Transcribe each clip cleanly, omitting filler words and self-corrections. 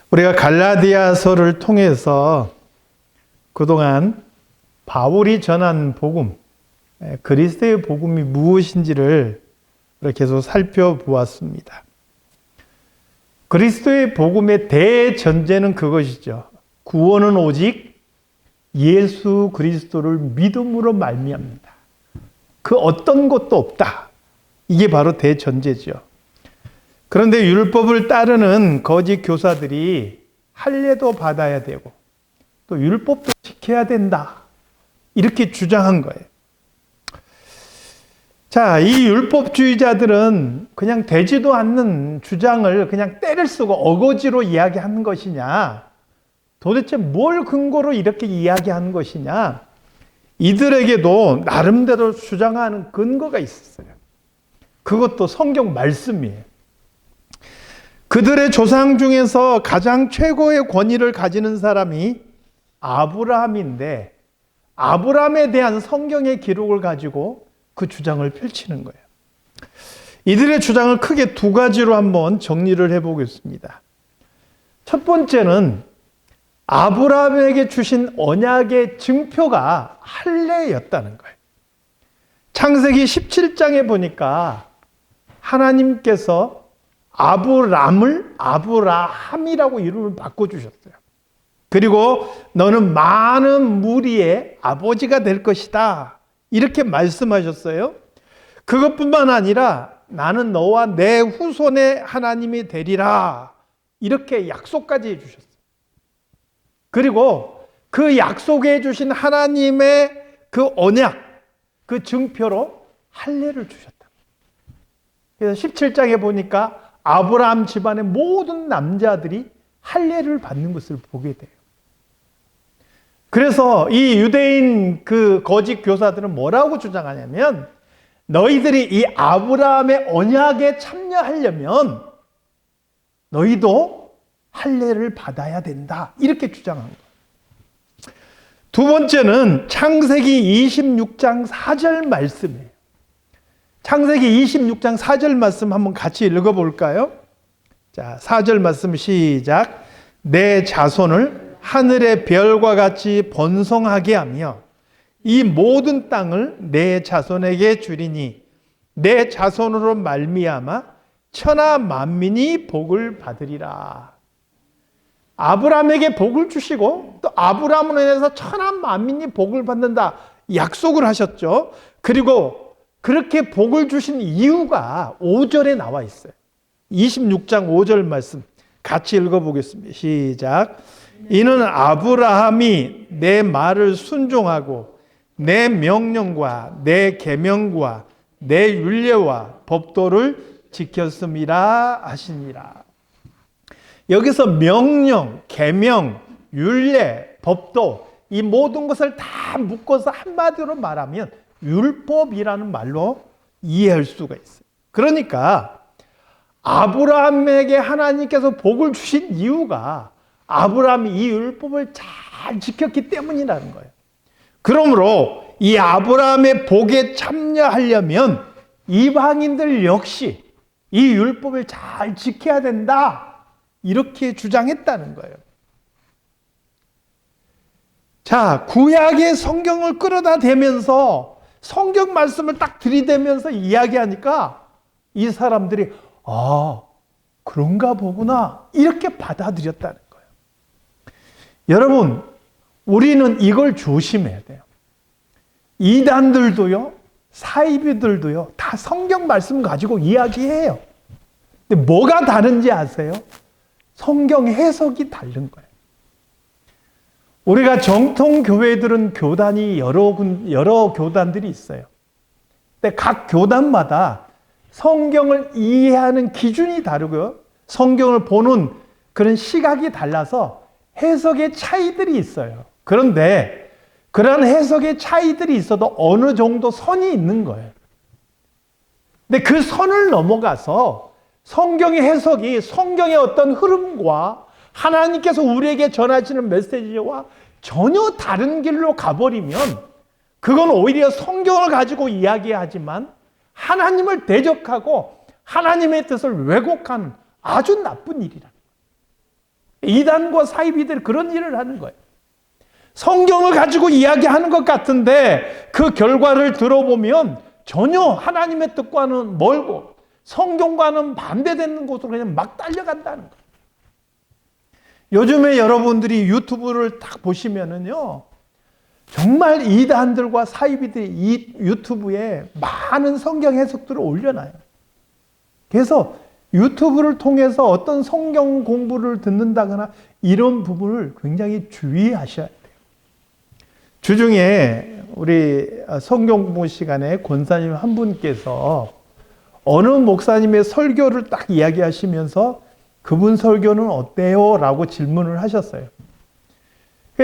우리가 갈라디아서를 통해서 그동안 바울이 전한 복음, 그리스도의 복음이 무엇인지를 계속 살펴보았습니다. 그리스도의 복음의 대전제는 그것이죠. 구원은 오직 예수 그리스도를 믿음으로 말미암는다. 그 어떤 것도 없다. 이게 바로 대전제죠. 그런데 율법을 따르는 거짓 교사들이 할례도 받아야 되고 또 율법도 지켜야 된다. 이렇게 주장한 거예요. 자, 이 율법주의자들은 그냥 되지도 않는 주장을 그냥 때를 쓰고 어거지로 이야기하는 것이냐? 도대체 뭘 근거로 이렇게 이야기하는 것이냐? 이들에게도 나름대로 주장하는 근거가 있었어요. 그것도 성경 말씀이에요. 그들의 조상 중에서 가장 최고의 권위를 가지는 사람이 아브라함인데 아브라함에 대한 성경의 기록을 가지고 그 주장을 펼치는 거예요. 이들의 주장을 크게 두 가지로 한번 정리를 해보겠습니다. 첫 번째는 아브라함에게 주신 언약의 증표가 할례였다는 거예요. 창세기 17장에 보니까 하나님께서 아브람을 아브라함이라고 이름을 바꿔주셨어요. 그리고 너는 많은 무리의 아버지가 될 것이다. 이렇게 말씀하셨어요. 그것뿐만 아니라 나는 너와 내 후손의 하나님이 되리라. 이렇게 약속까지 해주셨어요. 그리고 그 약속해 주신 하나님의 그 언약, 그 증표로 할례를 주셨다. 그래서 17장에 보니까 아브라함 집안의 모든 남자들이 할례를 받는 것을 보게 돼요. 그래서 이 유대인 그 거짓 교사들은 뭐라고 주장하냐면 너희들이 이 아브라함의 언약에 참여하려면 너희도 할례를 받아야 된다. 이렇게 주장한 거예요. 두 번째는 창세기 26장 4절 말씀이에요. 창세기 26장 4절 말씀 한번 같이 읽어볼까요? 자, 4절 말씀 시작. 내 자손을 하늘의 별과 같이 번성하게 하며 이 모든 땅을 내 자손에게 주리니 내 자손으로 말미암아 천하 만민이 복을 받으리라. 아브라함에게 복을 주시고 또 아브라함으로 인해서 천하 만민이 복을 받는다 약속을 하셨죠. 그리고 그렇게 복을 주신 이유가 5절에 나와 있어요. 26장 5절 말씀 같이 읽어보겠습니다. 시작. 이는 아브라함이 내 말을 순종하고 내 명령과 내 계명과 내 율례와 법도를 지켰음이라 하시니라. 여기서 명령, 계명, 율례, 법도 이 모든 것을 다 묶어서 한마디로 말하면 율법이라는 말로 이해할 수가 있어요. 그러니까 아브라함에게 하나님께서 복을 주신 이유가 아브라함이 이 율법을 잘 지켰기 때문이라는 거예요. 그러므로 이 아브라함의 복에 참여하려면 이방인들 역시 이 율법을 잘 지켜야 된다. 이렇게 주장했다는 거예요. 자, 구약의 성경을 끌어다 대면서 성경 말씀을 딱 들이대면서 이야기하니까 이 사람들이 그런가 보구나 이렇게 받아들였다는 거예요. 여러분, 우리는 이걸 조심해야 돼요. 이단들도요, 사이비들도요, 다 성경 말씀 가지고 이야기해요. 근데 뭐가 다른지 아세요? 성경 해석이 다른 거예요. 우리가 정통 교회들은 교단이 여러 교단들이 있어요. 근데 각 교단마다 성경을 이해하는 기준이 다르고요. 성경을 보는 그런 시각이 달라서 해석의 차이들이 있어요. 그런데 그런 해석의 차이들이 있어도 어느 정도 선이 있는 거예요. 근데 그 선을 넘어가서 성경의 해석이 성경의 어떤 흐름과 하나님께서 우리에게 전하시는 메시지와 전혀 다른 길로 가버리면 그건 오히려 성경을 가지고 이야기하지만 하나님을 대적하고 하나님의 뜻을 왜곡한 아주 나쁜 일이라. 이단과 사이비들이 그런 일을 하는 거예요. 성경을 가지고 이야기하는 것 같은데 그 결과를 들어보면 전혀 하나님의 뜻과는 멀고 성경과는 반대되는 곳으로 그냥 막 달려간다는 거예요. 요즘에 여러분들이 유튜브를 딱 보시면은요, 정말 이단들과 사이비들이 이 유튜브에 많은 성경 해석들을 올려놔요. 그래서 유튜브를 통해서 어떤 성경 공부를 듣는다거나 이런 부분을 굉장히 주의하셔야 돼요. 주중에 우리 성경 공부 시간에 권사님 한 분께서 어느 목사님의 설교를 딱 이야기하시면서 그분 설교는 어때요? 라고 질문을 하셨어요.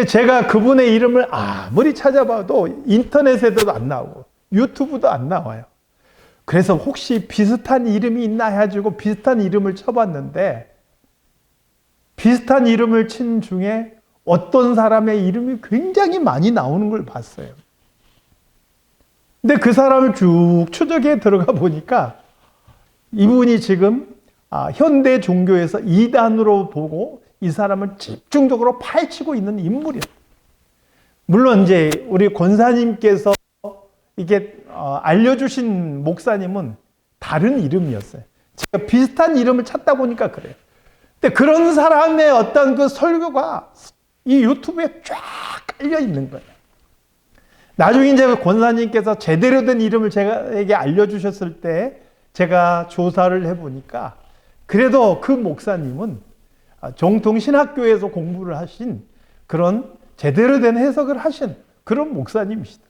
제가 그분의 이름을 아무리 찾아봐도 인터넷에도 안 나오고 유튜브도 안 나와요. 그래서 혹시 비슷한 이름이 있나 해가지고 비슷한 이름을 쳐봤는데 비슷한 이름을 친 중에 어떤 사람의 이름이 굉장히 많이 나오는 걸 봤어요. 근데 그 사람을 쭉 추적해 들어가 보니까 이분이 지금 현대 종교에서 이단으로 보고 이 사람을 집중적으로 파헤치고 있는 인물이에요. 물론 이제 우리 권사님께서 이게 알려주신 목사님은 다른 이름이었어요. 제가 비슷한 이름을 찾다 보니까 그래요. 근데 그런 사람의 어떤 그 설교가 이 유튜브에 쫙 깔려 있는 거예요. 나중에 이제 권사님께서 제대로 된 이름을 제게 알려주셨을 때 제가 조사를 해보니까 그래도 그 목사님은 정통 신학교에서 공부를 하신 그런 제대로 된 해석을 하신 그런 목사님이시다.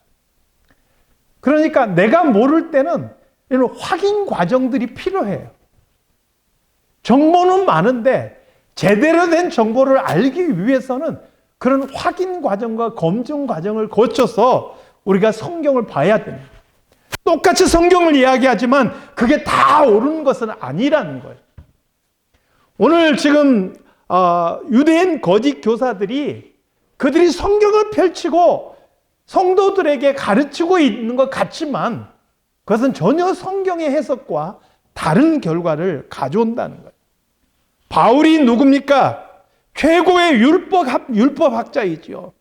그러니까 내가 모를 때는 이런 확인 과정들이 필요해요. 정보는 많은데 제대로 된 정보를 알기 위해서는 그런 확인 과정과 검증 과정을 거쳐서 우리가 성경을 봐야 됩니다. 똑같이 성경을 이야기하지만 그게 다 옳은 것은 아니라는 거예요. 오늘 지금 유대인 거짓 교사들이 그들이 성경을 펼치고 성도들에게 가르치고 있는 것 같지만 그것은 전혀 성경의 해석과 다른 결과를 가져온다는 거예요. 바울이 누굽니까? 최고의 율법학자이지요.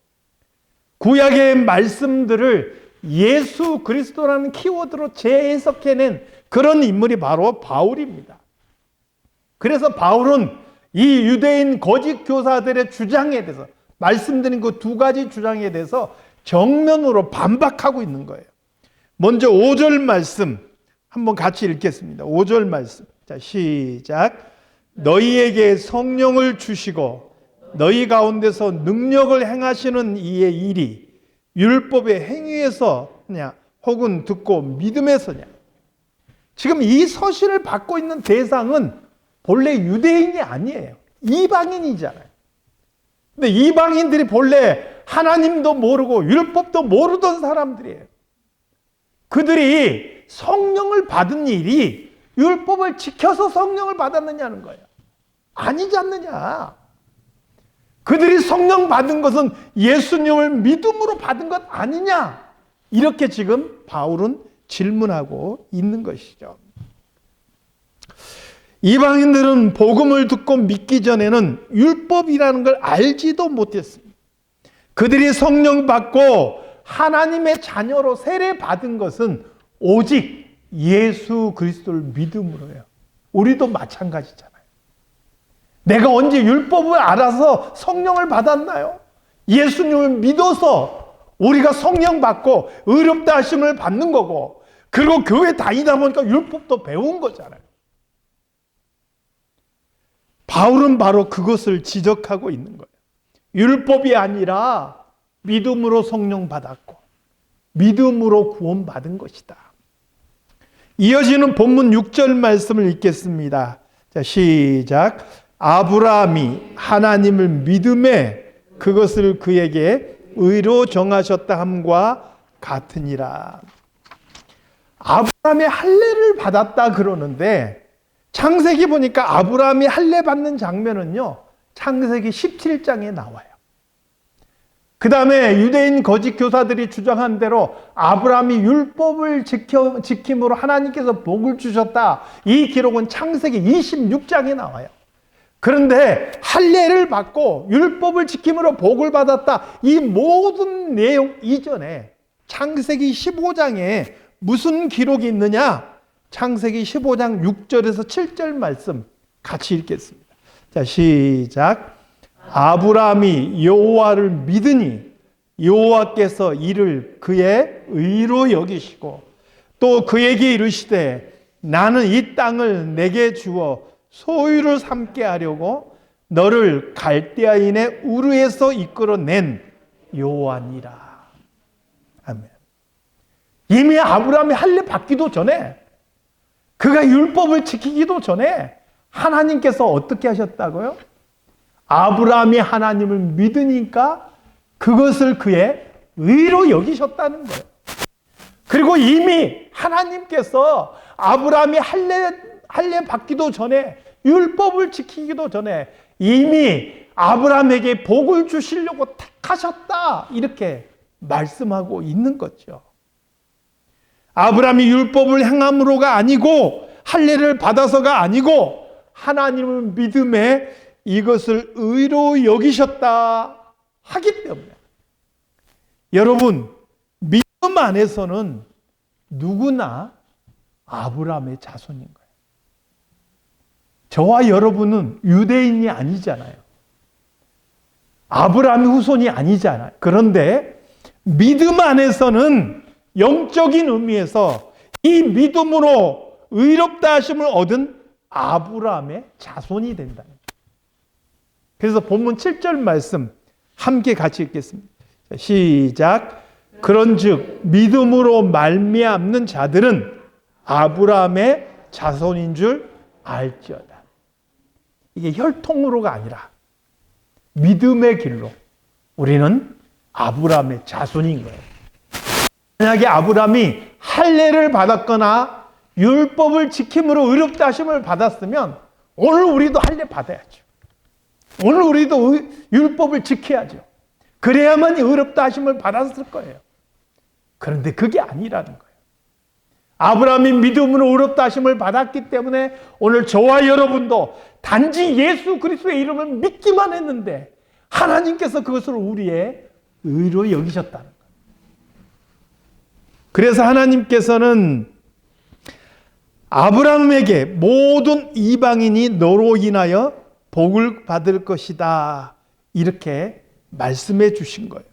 구약의 말씀들을 예수 그리스도라는 키워드로 재해석해낸 그런 인물이 바로 바울입니다. 그래서 바울은 이 유대인 거짓 교사들의 주장에 대해서 말씀드린 그 두 가지 주장에 대해서 정면으로 반박하고 있는 거예요. 먼저 5절 말씀 한번 같이 읽겠습니다. 5절 말씀. 자, 시작. 너희에게 성령을 주시고 너희 가운데서 능력을 행하시는 이의 일이 율법의 행위에서냐 혹은 듣고 믿음에서냐. 지금 이 서신을 받고 있는 대상은 본래 유대인이 아니에요. 이방인이잖아요. 근데 이방인들이 본래 하나님도 모르고 율법도 모르던 사람들이에요. 그들이 성령을 받은 일이 율법을 지켜서 성령을 받았느냐는 거예요. 아니지 않느냐. 그들이 성령 받은 것은 예수님을 믿음으로 받은 것 아니냐. 이렇게 지금 바울은 질문하고 있는 것이죠. 이방인들은 복음을 듣고 믿기 전에는 율법이라는 걸 알지도 못했습니다. 그들이 성령 받고 하나님의 자녀로 세례 받은 것은 오직 예수 그리스도를 믿음으로요. 우리도 마찬가지잖아요. 내가 언제 율법을 알아서 성령을 받았나요? 예수님을 믿어서 우리가 성령 받고 의롭다 하심을 받는 거고, 그리고 교회 다니다 보니까 율법도 배운 거잖아요. 바울은 바로 그것을 지적하고 있는 거예요. 율법이 아니라 믿음으로 성령 받았고 믿음으로 구원받은 것이다. 이어지는 본문 6절 말씀을 읽겠습니다. 자, 시작. 아브라함이 하나님을 믿음에 그것을 그에게 의로 정하셨다 함과 같으니라. 아브라함이 할례를 받았다 그러는데 창세기 보니까 아브라함이 할례 받는 장면은요, 창세기 17장에 나와요. 그 다음에 유대인 거짓 교사들이 주장한 대로 아브라함이 율법을 지킴으로 하나님께서 복을 주셨다. 이 기록은 창세기 26장에 나와요. 그런데 할례를 받고 율법을 지킴으로 복을 받았다. 이 모든 내용 이전에 창세기 15장에 무슨 기록이 있느냐? 창세기 15장 6절에서 7절 말씀 같이 읽겠습니다. 자, 시작. 아브라함이 여호와를 믿으니 여호와께서 이를 그의 의로 여기시고 또 그에게 이르시되 나는 이 땅을 내게 주어 소유를 삼게 하려고 너를 갈대아인의 우르에서 이끌어낸 여호와니라. 아멘. 이미 아브라함이 할례 받기도 전에, 그가 율법을 지키기도 전에 하나님께서 어떻게 하셨다고요? 아브라함이 하나님을 믿으니까 그것을 그의 의로 여기셨다는 거예요. 그리고 이미 하나님께서 아브라함이 할례 받기도 전에, 율법을 지키기도 전에 이미 아브라함에게 복을 주시려고 택하셨다, 이렇게 말씀하고 있는 거죠. 아브라함이 율법을 행함으로가 아니고 할례를 받아서가 아니고 하나님을 믿음에 이것을 의로 여기셨다 하기 때문에, 여러분, 믿음 안에서는 누구나 아브라함의 자손인 거예요. 저와 여러분은 유대인이 아니잖아요. 아브라함의 후손이 아니잖아요. 그런데 믿음 안에서는 영적인 의미에서 이 믿음으로 의롭다 하심을 얻은 아브라함의 자손이 된다는 거예요. 그래서 본문 7절 말씀 함께 같이 읽겠습니다. 시작. 그런즉 믿음으로 말미암는 자들은 아브라함의 자손인 줄 알지어다. 이게 혈통으로가 아니라 믿음의 길로 우리는 아브라함의 자손인 거예요. 만약에 아브라함이 할례를 받았거나 율법을 지킴으로 의롭다 하심을 받았으면 오늘 우리도 할례 받아야죠. 오늘 우리도 율법을 지켜야죠. 그래야만 의롭다 하심을 받았을 거예요. 그런데 그게 아니라는 거예요. 아브라함이 믿음으로 의롭다 하심을 받았기 때문에 오늘 저와 여러분도 단지 예수 그리스도의 이름을 믿기만 했는데 하나님께서 그것을 우리의 의로 여기셨다는 거예요. 그래서 하나님께서는 아브라함에게 모든 이방인이 너로 인하여 복을 받을 것이다, 이렇게 말씀해 주신 거예요.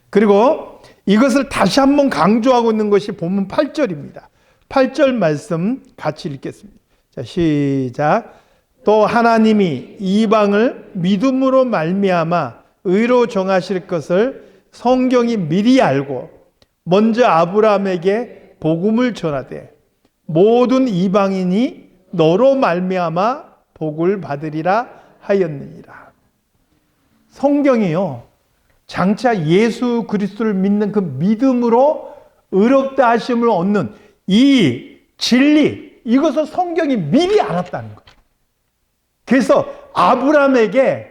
그리고 이것을 다시 한번 강조하고 있는 것이 본문 8절입니다. 8절 말씀 같이 읽겠습니다. 자, 시작. 또 하나님이 이방을 믿음으로 말미암아 의로 정하실 것을 성경이 미리 알고 먼저 아브라함에게 복음을 전하되 모든 이방인이 너로 말미암아 복을 받으리라 하였느니라. 성경이요, 장차 예수 그리스도를 믿는 그 믿음으로 의롭다 하심을 얻는 이 진리, 이것을 성경이 미리 알았다는 거예요. 그래서 아브라함에게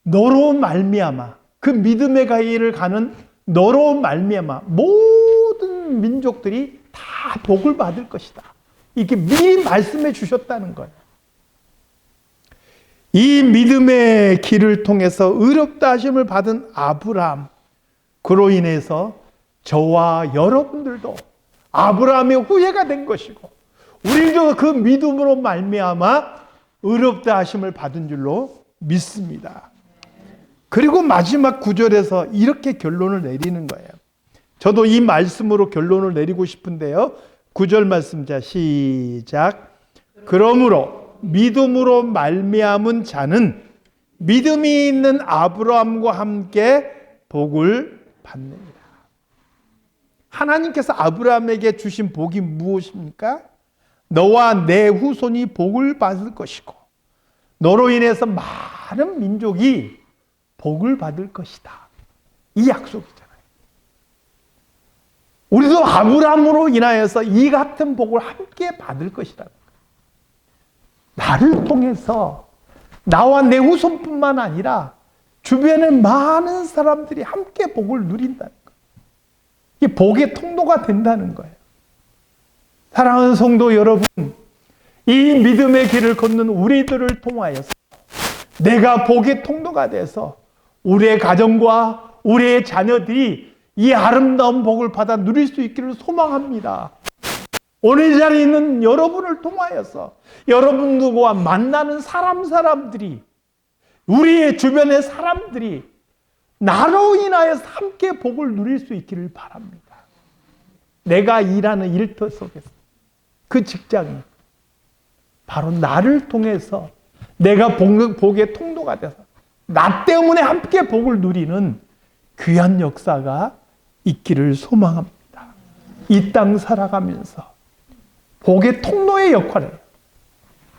너로 말미암아, 그 믿음의 길을 가는 너로 말미암아 모든 민족들이 다 복을 받을 것이다, 이렇게 미리 말씀해 주셨다는 거예요. 이 믿음의 길을 통해서 의롭다 하심을 받은 아브라함, 그로 인해서 저와 여러분들도 아브라함의 후예가 된 것이고 우리도 그 믿음으로 말미암아 의롭다 하심을 받은 줄로 믿습니다. 그리고 마지막 구절에서 이렇게 결론을 내리는 거예요. 저도 이 말씀으로 결론을 내리고 싶은데요. 9절 말씀, 자 시작. 그러므로 믿음으로 말미암은 자는 믿음이 있는 아브라함과 함께 복을 받느니라. 하나님께서 아브라함에게 주신 복이 무엇입니까? 너와 내 후손이 복을 받을 것이고 너로 인해서 많은 민족이 복을 받을 것이다, 이 약속이잖아요. 우리도 아브라함으로 인하여서 이 같은 복을 함께 받을 것이다. 나를 통해서 나와 내 후손뿐만 아니라 주변의 많은 사람들이 함께 복을 누린다는 거예요. 이게 복의 통로가 된다는 거예요. 사랑하는 성도 여러분, 이 믿음의 길을 걷는 우리들을 통하여서 내가 복의 통로가 돼서 우리의 가정과 우리의 자녀들이 이 아름다운 복을 받아 누릴 수 있기를 소망합니다. 오늘 이 자리에 있는 여러분을 통하여서 여러분들과 만나는 사람들이, 우리의 주변의 사람들이 나로 인하여서 함께 복을 누릴 수 있기를 바랍니다. 내가 일하는 일터 속에서 그 직장이 바로 나를 통해서 내가 복의 통로가 돼서 나 때문에 함께 복을 누리는 귀한 역사가 있기를 소망합니다. 이 땅 살아가면서 복의 통로의 역할을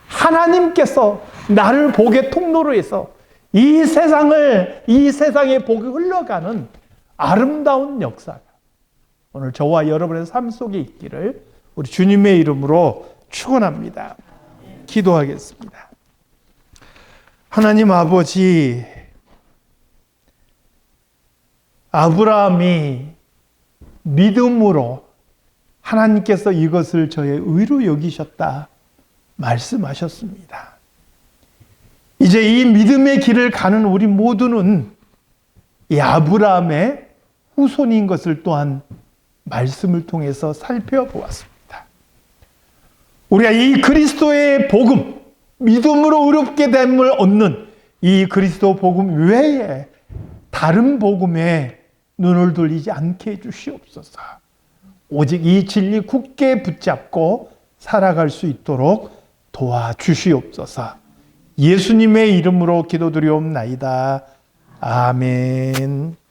하나님께서 나를 복의 통로로 해서 이 세상의 복이 흘러가는 아름다운 역사가 오늘 저와 여러분의 삶 속에 있기를 우리 주님의 이름으로 축원합니다. 기도하겠습니다. 하나님 아버지, 아브라함이 믿음으로 하나님께서 이것을 저의 의로 여기셨다 말씀하셨습니다. 이제 이 믿음의 길을 가는 우리 모두는 이 아브라함의 후손인 것을 또한 말씀을 통해서 살펴보았습니다. 우리가 이 그리스도의 복음, 믿음으로 의롭게 됨을 얻는 이 그리스도 복음 외에 다른 복음에 눈을 돌리지 않게 해주시옵소서. 오직 이 진리 굳게 붙잡고 살아갈 수 있도록 도와주시옵소서. 예수님의 이름으로 기도드리옵나이다. 아멘.